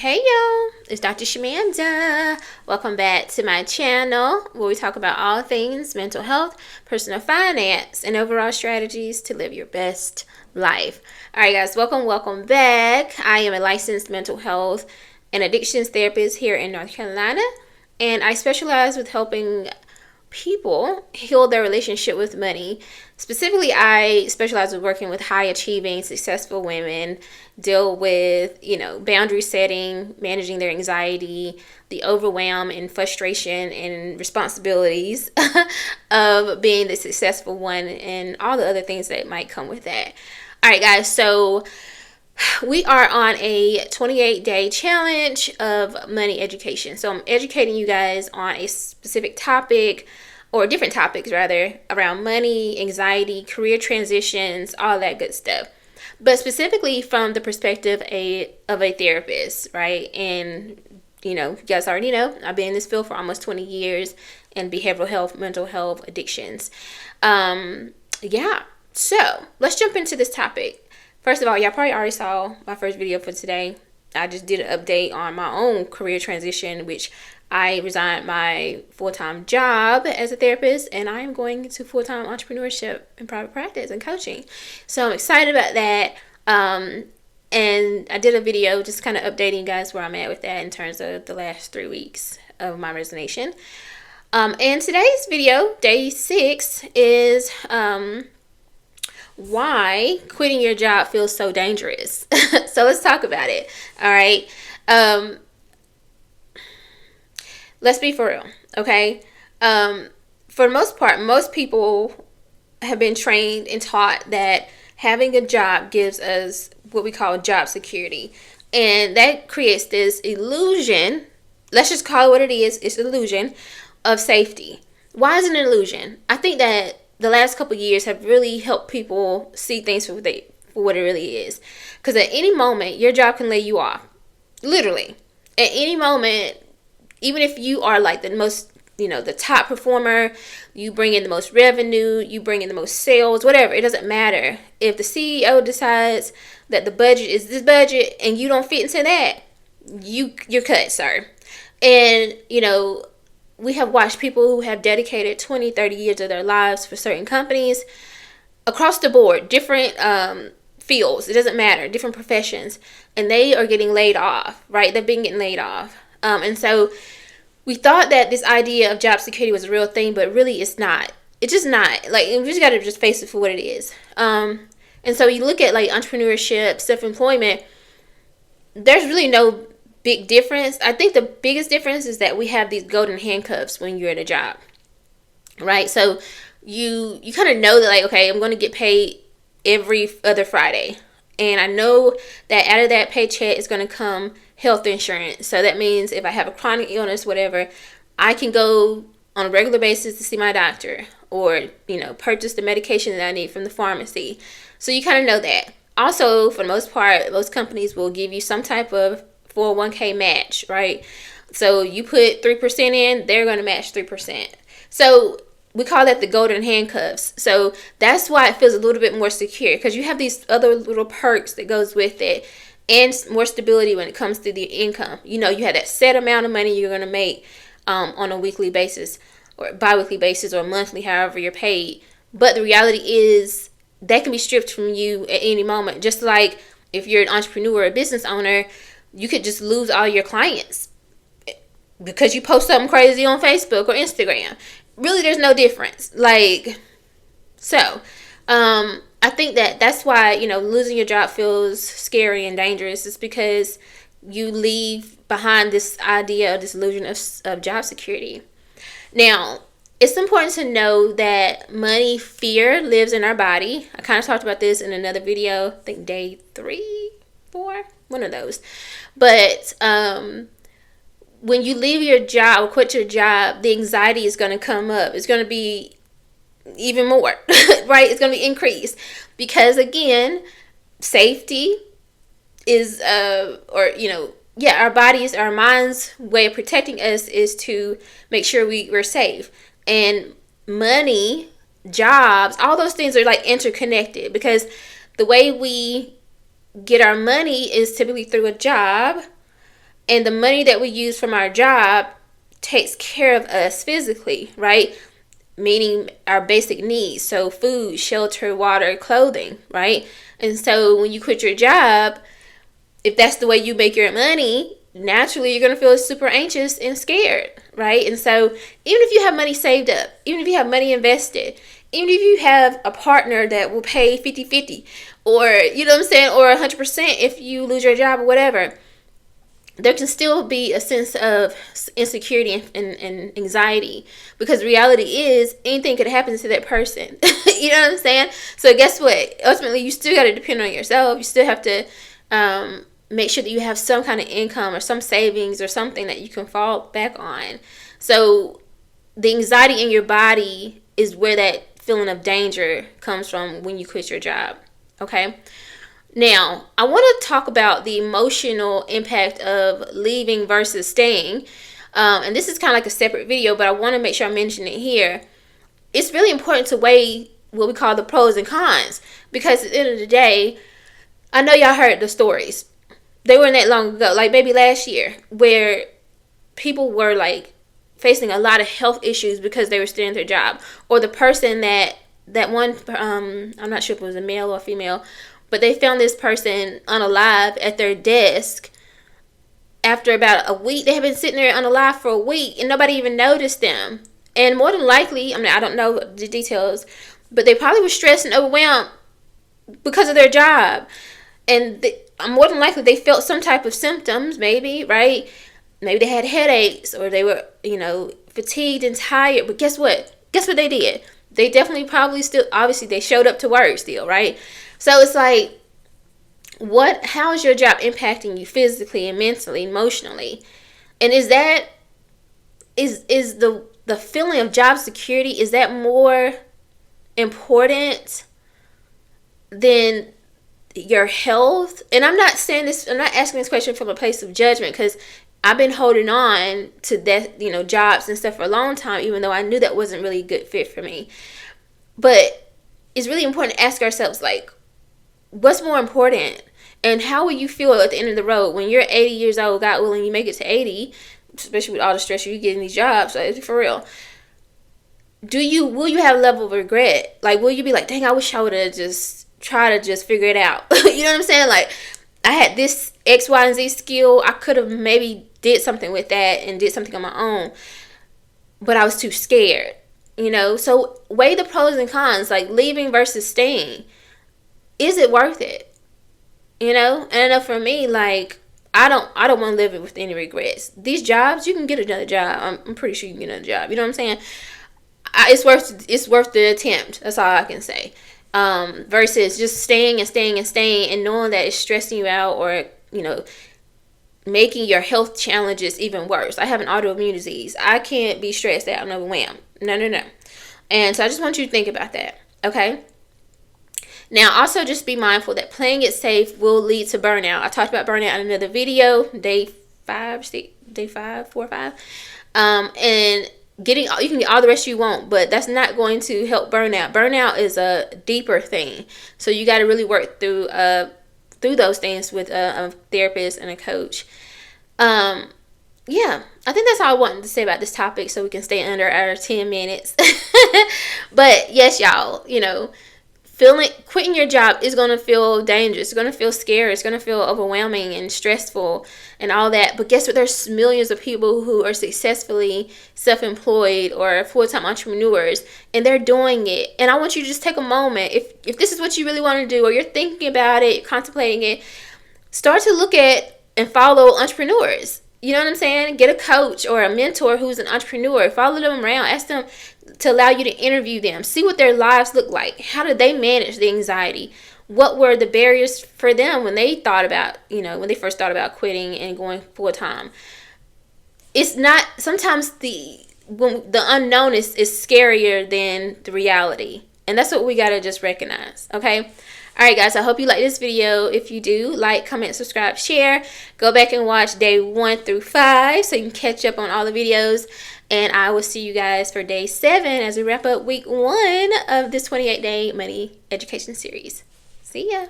Hey y'all, it's Dr. Shamanda. Welcome back to my channel where we talk about all things mental health, personal finance, and overall strategies to live your best life. Alright guys, welcome back. I am a licensed mental health and addictions therapist here in North Carolina, and I specialize with helping people heal their relationship with money. Specifically, I specialize with working with high achieving, successful women, deal with, boundary setting, managing their anxiety, the overwhelm and frustration and responsibilities of being the successful one, and all the other things that might come with that. All right, guys, so we are on a 28-day challenge of money education. So I'm educating you guys on a specific topic, or different topics rather, around money, anxiety, career transitions, all that good stuff. But specifically from the perspective of a therapist, right? And, you guys already know, I've been in this field for almost 20 years in behavioral health, mental health, addictions. So let's jump into this topic. First of all, y'all probably already saw my first video for today. I just did an update on my own career transition, which I resigned my full-time job as a therapist, and I am going into full-time entrepreneurship and private practice and coaching. So I'm excited about that. And I did a video just kind of updating you guys where I'm at with that in terms of the last 3 weeks of my resignation. And today's video, day 6, is why quitting your job feels so dangerous. So let's talk about it. All right. Let's be for real. Okay. For the most part, most people have been trained and taught that having a job gives us what we call job security. And that creates this illusion. Let's just call it what it is. It's an illusion of safety. Why is it an illusion? I think that the last couple of years have really helped people see things for what it really is. Because at any moment, your job can lay you off. Literally. At any moment, even if you are like the most, the top performer, you bring in the most revenue, you bring in the most sales, whatever, it doesn't matter. If the CEO decides that the budget is this budget and you don't fit into that, you're cut, sir. And, we have watched people who have dedicated 20, 30 years of their lives for certain companies across the board, different fields, it doesn't matter, different professions, and they are getting laid off, right? They've been getting laid off. And so we thought that this idea of job security was a real thing, but really it's not. It's just not. Like, we just got to just face it for what it is. And so you look at like entrepreneurship, self-employment, there's really no big difference. I think the biggest difference is that we have these golden handcuffs when you're at a job, right? So you kind of know that, like, okay, I'm going to get paid every other Friday, and I know that out of that paycheck is going to come health insurance. So that means if I have a chronic illness, whatever, I can go on a regular basis to see my doctor, or purchase the medication that I need from the pharmacy. So you kind of know that. Also, for the most part, most companies will give you some type of 401k match, right? So you put 3% in, they're going to match 3%. So we call that the golden handcuffs. So that's why it feels a little bit more secure, because you have these other little perks that goes with it, and more stability when it comes to the income. You have that set amount of money you're going to make on a weekly basis, or bi-weekly basis, or monthly, however you're paid. But the reality is that can be stripped from you at any moment. Just like if you're an entrepreneur or a business owner, you could just lose all your clients because you post something crazy on Facebook or Instagram. Really, there's no difference. I think that's why, losing your job feels scary and dangerous. It's because you leave behind this idea, this illusion of job security. Now, it's important to know that money fear lives in our body. I kind of talked about this in another video, I think day 3, 4, one of those. But when you leave your job or quit your job, the anxiety is going to come up. It's going to be even more, right? It's going to be increased because, again, safety is, our bodies, our mind's way of protecting us is to make sure we're safe. And money, jobs, all those things are like interconnected, because the way we get our money is typically through a job, And the money that we use from our job takes care of us physically, right? Meaning our basic needs. So food, shelter, water, clothing, right? And so when you quit your job, if that's the way you make your money, naturally you're going to feel super anxious and scared, right? And so even if you have money saved up, even if you have money invested, even if you have a partner that will pay 50-50, or, you know what I'm saying, or 100% if you lose your job or whatever, there can still be a sense of insecurity and anxiety, because reality is anything could happen to that person. You know what I'm saying? So guess what? Ultimately, you still got to depend on yourself. You still have to make sure that you have some kind of income or some savings or something that you can fall back on. So the anxiety in your body is where that feeling of danger comes from when you quit your job. Okay? Now, I want to talk about the emotional impact of leaving versus staying. And this is kind of like a separate video, but I want to make sure I mention it here. It's really important to weigh what we call the pros and cons, because at the end of the day, I know y'all heard the stories. They weren't that long ago, like maybe last year, where people were like facing a lot of health issues because they were still in their job. Or the person that one, I'm not sure if it was a male or female, but they found this person unalive at their desk after about a week. They had been sitting there unalive for a week and nobody even noticed them. And more than likely, I mean, I don't know the details, but they probably were stressed and overwhelmed because of their job. And more than likely, they felt some type of symptoms, maybe, right? Maybe they had headaches, or they were, fatigued and tired. But guess what? Guess what they did? They definitely probably still, obviously, they showed up to work still, right? So it's like, how is your job impacting you physically and mentally, emotionally? And is the feeling of job security, is that more important than your health? And I'm not saying this, I'm not asking this question from a place of judgment, because I've been holding on to that, jobs and stuff for a long time, even though I knew that wasn't really a good fit for me. But it's really important to ask ourselves, like, what's more important? And how will you feel at the end of the road when you're 80 years old, God willing, you make it to 80, especially with all the stress you get in these jobs, like, for real. Will you have a level of regret? Like, will you be like, dang, I wish I would have just tried to just figure it out? You know what I'm saying? Like, I had this X, Y, and Z skill. I could have maybe did something with that and did something on my own, but I was too scared, So weigh the pros and cons, like leaving versus staying. Is it worth it? And I know for me, like, I don't want to live it with any regrets. These jobs, you can get another job. I'm pretty sure you can get another job. You know what I'm saying? It's worth the attempt. That's all I can say. Versus just staying and knowing that it's stressing you out, or, making your health challenges even worse. I have an autoimmune disease. I can't be stressed out and overwhelmed. No. And so I just want you to think about that. Okay? Now, also just be mindful that playing it safe will lead to burnout. I talked about burnout in another video, day 4 or 5. And you can get all the rest you want, but that's not going to help burnout. Burnout is a deeper thing. So you got to really work through those things with a therapist and a coach. Yeah, I think that's all I wanted to say about this topic, so we can stay under our 10 minutes. But yes, y'all, quitting your job is going to feel dangerous. It's going to feel scary. It's going to feel overwhelming and stressful and all that. But guess what? There's millions of people who are successfully self-employed or full-time entrepreneurs, and they're doing it. And I want you to just take a moment. If this is what you really want to do, or you're thinking about it, contemplating it, start to look at and follow entrepreneurs. You know what I'm saying? Get a coach or a mentor who's an entrepreneur. Follow them around. Ask them to allow you to interview them. See what their lives look like. How did they manage the anxiety? What were the barriers for them when they thought about, when they first thought about quitting and going full time? It's not, sometimes the unknown is scarier than the reality. And that's what we got to just recognize. Okay? All right, guys, I hope you like this video. If you do, like, comment, subscribe, share. Go back and watch day 1 through 5 so you can catch up on all the videos. And I will see you guys for day 7 as we wrap up week 1 of this 28-day money education series. See ya.